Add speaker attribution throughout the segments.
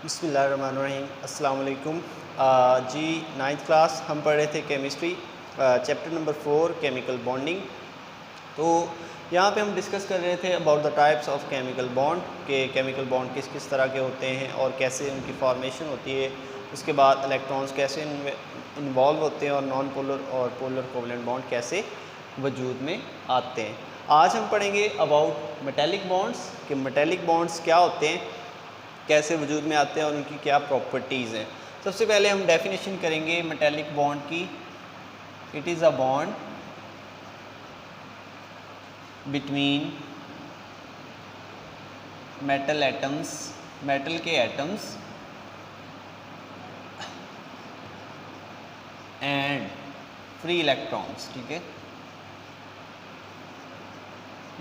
Speaker 1: बिस्मिल्लाहिर्रहमानिर्रहीम अस्सलाम वालेकुम। जी 9th क्लास हम पढ़ रहे थे chemistry chapter number 4 chemical bonding. तो यहाँ पे हम डिस्कस कर रहे थे about the types of chemical bond के केमिकल बॉन्ड किस किस तरह के होते हैं और कैसे उनकी फॉर्मेशन होती है। उसके बाद इलेक्ट्रॉन्स कैसे इन्वॉल्व होते हैं और नॉन पोलर और पोलर कोवलेंट बॉन्ड कैसे वजूद में आते हैं। आज हम पढ़ेंगे अबाउट मेटेलिक बॉन्ड्स कि मेटेलिक बॉन्ड्स क्या होते हैं, कैसे वजूद में आते हैं और उनकी क्या प्रॉपर्टीज़ हैं। सबसे पहले हम डेफिनेशन करेंगे मेटेलिक बॉन्ड की। It is a bond between metal atoms, metal के एटम्स एंड फ्री इलेक्ट्रॉन्स। ठीक है,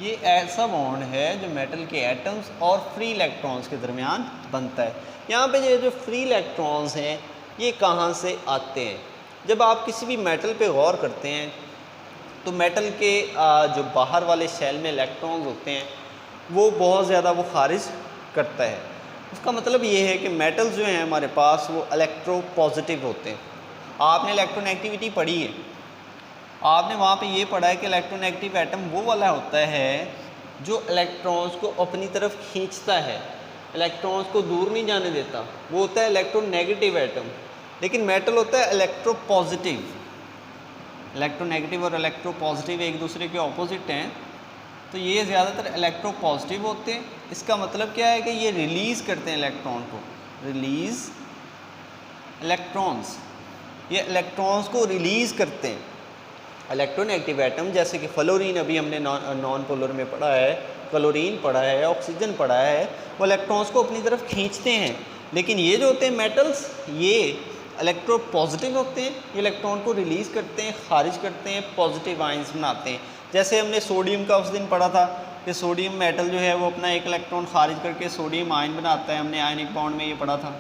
Speaker 1: ये ऐसा बॉन्ड है जो मेटल के एटम्स और फ्री इलेक्ट्रॉन्स के दरमियान बनता है। यहाँ पे ये जो फ्री इलेक्ट्रॉन्स हैं ये कहाँ से आते हैं? जब आप किसी भी मेटल पे गौर करते हैं तो मेटल के जो बाहर वाले शेल में इलेक्ट्रॉन्स होते हैं वो बहुत ज़्यादा वो खारिज करता है। उसका मतलब ये है कि मेटल्स जो हैं हमारे पास वो इलेक्ट्रो पॉजिटिव होते हैं। आपने इलेक्ट्रोनेगेटिविटी पढ़ी है, आपने वहाँ पे ये पढ़ा है कि इलेक्ट्रोनेगेटिव एटम वो वाला होता है जो इलेक्ट्रॉन्स को अपनी तरफ खींचता है, इलेक्ट्रॉन्स को दूर नहीं जाने देता, वो होता है इलेक्ट्रोनेगेटिव एटम। लेकिन मेटल होता है इलेक्ट्रो पॉजिटिव। इलेक्ट्रोनेगेटिव और इलेक्ट्रो पॉजिटिव एक दूसरे के ऑपोजिट हैं, तो ये ज़्यादातर इलेक्ट्रो पॉजिटिव होते हैं। इसका मतलब क्या है कि ये रिलीज़ करते हैं इलेक्ट्रॉन को, रिलीज़ इलेक्ट्रॉन्स, ये इलेक्ट्रॉन्स को रिलीज़ करते हैं। इलेक्ट्रोनेगेटिव एटम जैसे कि फ्लोरीन अभी हमने नॉन पोलर में पढ़ा है, क्लोरीन पढ़ा है, ऑक्सीजन पढ़ा है, वो इलेक्ट्रॉन्स को अपनी तरफ खींचते हैं। लेकिन ये जो होते हैं मेटल्स ये इलेक्ट्रो पॉजिटिव होते हैं, ये इलेक्ट्रॉन को रिलीज़ करते हैं, खारिज करते हैं, पॉजिटिव आयंस बनाते हैं। जैसे हमने सोडियम का उस दिन पढ़ा था कि सोडियम मेटल जो है वो अपना एक इलेक्ट्रॉन खारिज करके सोडियम आयन बनाता है, हमने आयनिक बॉन्ड में ये पढ़ा था।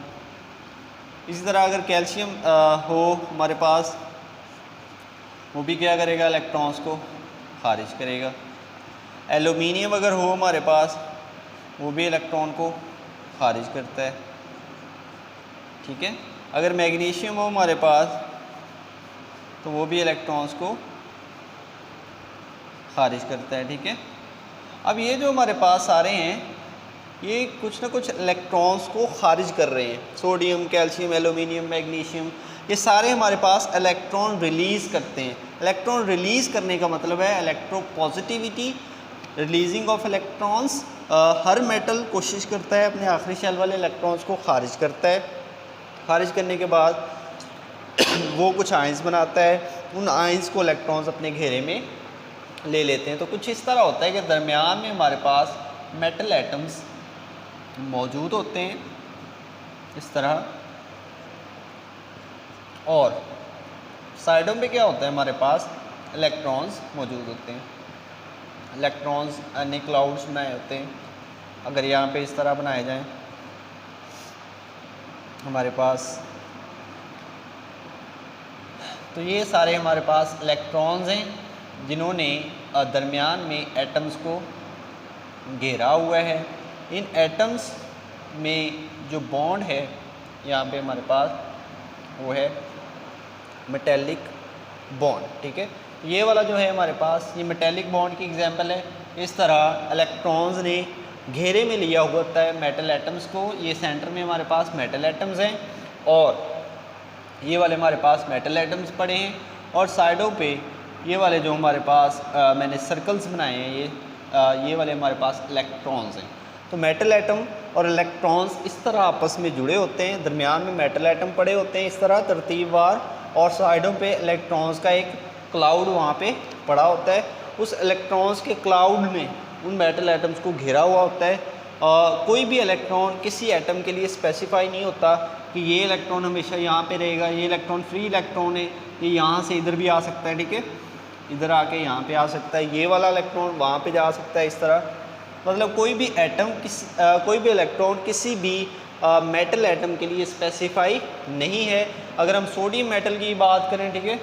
Speaker 1: इसी तरह अगर कैल्शियम हो हमारे पास, वो भी क्या करेगा, इलेक्ट्रॉन्स को खारिज करेगा। एल्यूमिनियम अगर हो हमारे पास, वो भी इलेक्ट्रॉन को खारिज करता है। ठीक है, अगर मैग्नीशियम हो हमारे पास तो वो भी इलेक्ट्रॉन्स को खारिज करता है। ठीक है, अब ये जो हमारे पास सारे हैं ये कुछ ना कुछ इलेक्ट्रॉन्स को खारिज कर रहे हैं। सोडियम, कैल्शियम, एल्यूमिनियम, मैग्नीशियम, ये सारे हमारे पास इलेक्ट्रॉन रिलीज़ करते हैं। इलेक्ट्रॉन रिलीज़ करने का मतलब है electro positivity, releasing of electrons. Her metal कोशिश करता है अपने आखिरी शेल वाले इलेक्ट्रॉन्स को खारिज करता है। खारिज करने के बाद वो कुछ आयंस बनाता है, उन आयंस को इलेक्ट्रॉन्स अपने घेरे में ले लेते हैं। तो कुछ इस तरह होता है कि दरमियान में हमारे पास मेटल एटम्स मौजूद होते हैं इस तरह, और साइडों पे क्या होता है हमारे पास इलेक्ट्रॉन्स मौजूद होते हैं। इलेक्ट्रॉन्स ने क्लाउड्स बनाए होते हैं। अगर यहाँ पे इस तरह बनाए जाएं हमारे पास, तो ये सारे हमारे पास इलेक्ट्रॉन्स हैं जिन्होंने दरमियान में एटम्स को घेरा हुआ है। इन एटम्स में जो बॉन्ड है यहाँ पे हमारे पास वो है मेटेलिक बॉन्ड। ठीक है, ये वाला जो है हमारे पास ये मेटेलिक बॉन्ड की एग्जांपल है। इस तरह इलेक्ट्रॉन्स ने घेरे में लिया हुआ होता है मेटल एटम्स को। ये सेंटर में हमारे पास मेटल एटम्स हैं और ये वाले हमारे पास मेटल एटम्स पड़े हैं, और साइडों पे ये वाले जो हमारे पास मैंने सर्कल्स बनाए हैं ये वाले हमारे पास इलेक्ट्रॉन्स हैं। तो मेटल एटम और इलेक्ट्रॉन्स इस तरह आपस में जुड़े होते हैं, दरमियान में मेटल एटम पड़े होते हैं इस तरह तरतीबवार, और साइडों पे इलेक्ट्रॉन्स का एक क्लाउड वहाँ पे पड़ा होता है। उस इलेक्ट्रॉन्स के क्लाउड में उन मेटल एटम्स को घेरा हुआ होता है। कोई भी इलेक्ट्रॉन किसी एटम के लिए स्पेसिफाई नहीं होता कि ये इलेक्ट्रॉन हमेशा यहाँ पे रहेगा, ये इलेक्ट्रॉन फ्री इलेक्ट्रॉन है, ये यहाँ से इधर भी आ सकता है। ठीक है, इधर आके यहाँ पे आ सकता है, ये वाला इलेक्ट्रॉन वहाँ पे जा सकता है। इस तरह मतलब कोई भी एटम कोई भी इलेक्ट्रॉन किसी भी मेटल एटम के लिए स्पेसिफाई नहीं है। अगर हम सोडियम मेटल की बात करें, ठीक है,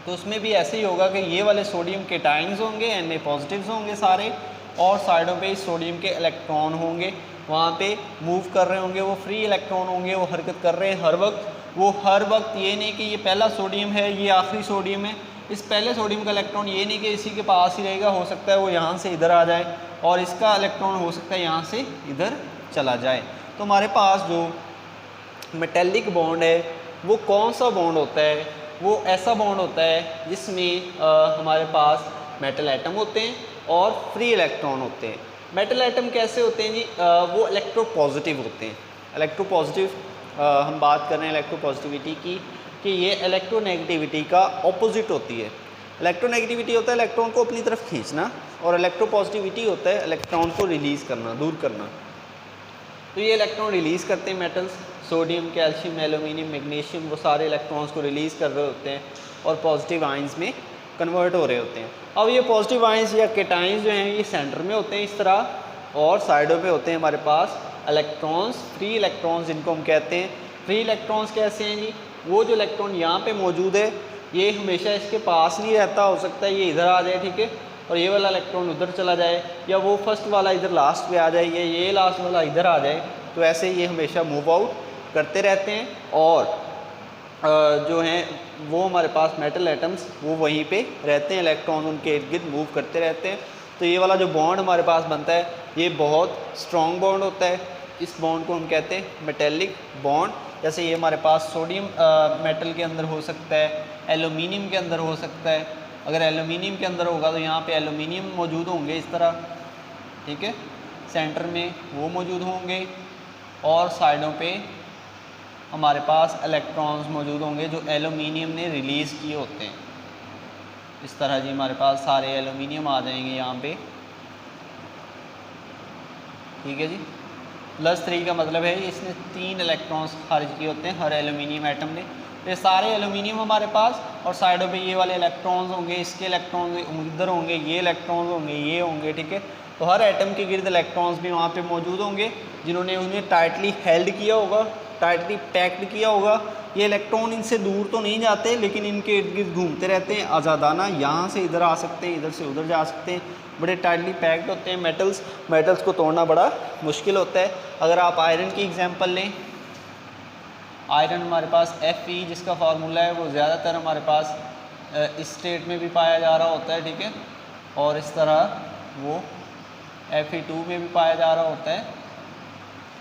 Speaker 1: तो उसमें भी ऐसे ही होगा कि ये वाले सोडियम केटाइंस होंगे, Na पॉजिटिव्स होंगे सारे, और साइडों पे सोडियम के इलेक्ट्रॉन होंगे, वहाँ पे मूव कर रहे होंगे, वो फ्री इलेक्ट्रॉन होंगे, वो हरकत कर रहे हैं हर वक्त। वो हर वक्त ये नहीं कि ये पहला सोडियम है, ये आखिरी सोडियम है, इस पहले सोडियम का इलेक्ट्रॉन ये नहीं कि इसी के पास ही रहेगा, हो सकता है वो यहाँ से इधर आ जाए, और इसका इलेक्ट्रॉन हो सकता है यहाँ से इधर चला जाए। तो हमारे पास जो मेटेलिक बॉन्ड है वो कौन सा बॉन्ड होता है? वो ऐसा बॉन्ड होता है जिसमें हमारे पास मेटल एटम होते हैं और फ्री इलेक्ट्रॉन होते हैं। मेटल एटम कैसे होते हैं जी? वो इलेक्ट्रोपॉजिटिव होते हैं। इलेक्ट्रोपॉजिटिव हम बात कर रहे हैं इलेक्ट्रोपॉजिटिविटी की, कि ये इलेक्ट्रोनेगेटिविटी का ऑपोजिट होती है। इलेक्ट्रोनेगेटिविटी होता है इलेक्ट्रॉन को अपनी तरफ खींचना, और इलेक्ट्रोपॉजिटिविटी होता है इलेक्ट्रॉन को रिलीज़ करना, दूर करना। तो ये इलेक्ट्रॉन रिलीज़ करते हैं metals, sodium, calcium, aluminium, magnesium, वो सारे इलेक्ट्रॉन्स को रिलीज़ कर रहे होते हैं और पॉजिटिव आयंस में कन्वर्ट हो रहे होते हैं। अब ये पॉजिटिव आयंस या केटाइंस जो हैं ये सेंटर में होते हैं इस तरह, और साइडों पे होते हैं हमारे पास इलेक्ट्रॉन्स, फ्री इलेक्ट्रॉन्स जिनको हम कहते हैं। फ्री इलेक्ट्रॉन्स कैसे हैं जी? वो जो इलेक्ट्रॉन यहाँ पे मौजूद है ये हमेशा इसके पास नहीं रहता, हो सकता है ये इधर आ जाए, ठीक है, और ये वाला इलेक्ट्रॉन उधर चला जाए, या वो फर्स्ट वाला इधर लास्ट पे आ जाए, या ये लास्ट वाला इधर आ जाए। तो ऐसे ये हमेशा मूव आउट करते रहते हैं, और जो हैं वो हमारे पास मेटल एटम्स वो वहीं पे रहते हैं, इलेक्ट्रॉन उनके इर्द गिर्द मूव करते रहते हैं। तो ये वाला जो बॉन्ड हमारे पास बनता है ये बहुत स्ट्रॉन्ग बॉन्ड होता है। इस बॉन्ड को हम कहते हैं मेटेलिक बॉन्ड। जैसे ये हमारे पास सोडियम मेटल के अंदर हो सकता है, एल्यूमिनियम के अंदर हो सकता है। अगर एल्यूमिनियम के अंदर होगा तो यहाँ पे एल्यूमिनियम मौजूद होंगे इस तरह, ठीक है, सेंटर में वो मौजूद होंगे, और साइडों पे हमारे पास इलेक्ट्रॉन्स मौजूद होंगे जो एल्यूमिनियम ने रिलीज़ किए होते हैं। इस तरह जी हमारे पास सारे एल्यूमिनियम आ जाएंगे यहाँ पे, ठीक है जी। +3 का मतलब है इसने 3 इलेक्ट्रॉन्स खारिज किए होते हैं हर एल्यूमिनियम एटम ने। ये सारे एल्यूमिनियम हमारे पास, और साइडों पे ये वाले इलेक्ट्रॉन्स होंगे, इसके इलेक्ट्रॉन्स इधर होंगे, ये इलेक्ट्रॉन्स होंगे, ये होंगे, ठीक है। तो हर एटम के गिर्द इलेक्ट्रॉन्स भी वहाँ पे मौजूद होंगे जिन्होंने उन्हें टाइटली हेल्ड किया होगा, टाइटली पैक्ड किया होगा। ये इलेक्ट्रॉन इनसे दूर तो नहीं जाते, लेकिन इनके इर्द गिर्द घूमते रहते हैं आज़ादाना, यहाँ से इधर आ सकते हैं, इधर से उधर जा सकते हैं, बड़े टाइटली पैक्ड होते हैं। मेटल्स को तोड़ना बड़ा मुश्किल होता है। अगर आप आयरन की एग्जांपल लें, आयरन हमारे पास Fe जिसका फार्मूला है वो ज़्यादातर हमारे पास इस स्टेट में भी पाया जा रहा होता है, ठीक है, और इस तरह वो Fe2 में भी पाया जा रहा होता है।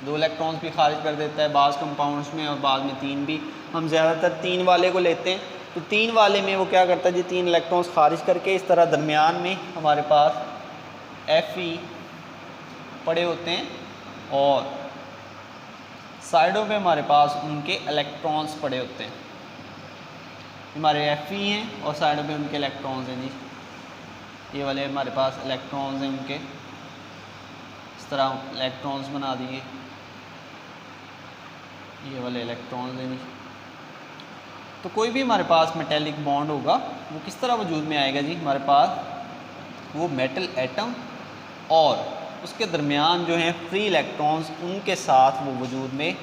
Speaker 1: 2 इलेक्ट्रॉन्स भी खारिज कर देता है बाज़ कंपाउंड्स में, और बाद में 3 भी। हम ज़्यादातर 3 वाले को लेते हैं। तो 3 वाले में वो क्या करता है जी, 3 इलेक्ट्रॉन्स खारिज करके इस तरह दरमियान में हमारे पास Fe पड़े होते हैं, और साइडों पे हमारे पास उनके इलेक्ट्रॉन्स पड़े होते हैं। हमारे Fe हैं और साइडों पे उनके इलेक्ट्रॉन्स हैं जी। ये वाले हमारे पास इलेक्ट्रॉन्स हैं उनके, इस तरह इलेक्ट्रॉन्स बना दिए, ये वाले इलेक्ट्रॉन्स हैं जी। तो कोई भी हमारे पास मेटेलिक बॉन्ड होगा वो किस तरह वजूद में आएगा जी? हमारे पास वो मेटल एटम और उसके दरमियान जो हैं फ्री इलेक्ट्रॉन्स, उनके साथ वो वजूद में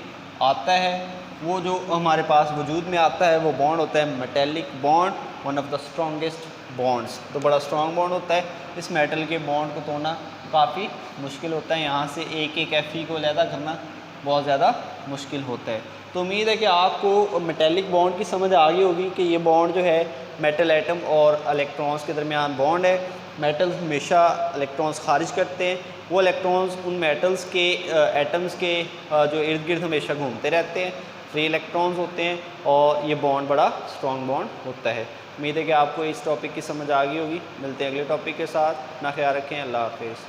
Speaker 1: आता है। वो जो हमारे पास वजूद में आता है वो बॉन्ड होता है metallic bond, one of the strongest bonds. तो बड़ा स्ट्रॉन्ग बॉन्ड होता है। इस मेटल के बॉन्ड को तोड़ना काफ़ी मुश्किल होता है, यहाँ से एक एक Fe को अलहदा करना बहुत ज़्यादा मुश्किल होता है। तो उम्मीद है कि आपको मेटेलिक बॉन्ड की समझ आ गई होगी कि ये बॉन्ड जो है मेटल एटम और इलेक्ट्रॉन्स के दरमियान बॉन्ड है। मेटल्स हमेशा इलेक्ट्रॉन्स खारिज करते हैं, वो इलेक्ट्रॉन्स उन मेटल्स के एटम्स के जो इर्द गिर्द हमेशा घूमते रहते हैं, फ्री इलेक्ट्रॉन्स होते हैं, और ये बॉन्ड बड़ा स्ट्रॉन्ग बॉन्ड होता है। उम्मीद है कि आपको इस टॉपिक की समझ आ गई होगी। मिलते हैं अगले टॉपिक के साथ। ना ख्याल रखें। अल्लाह हाफिज़।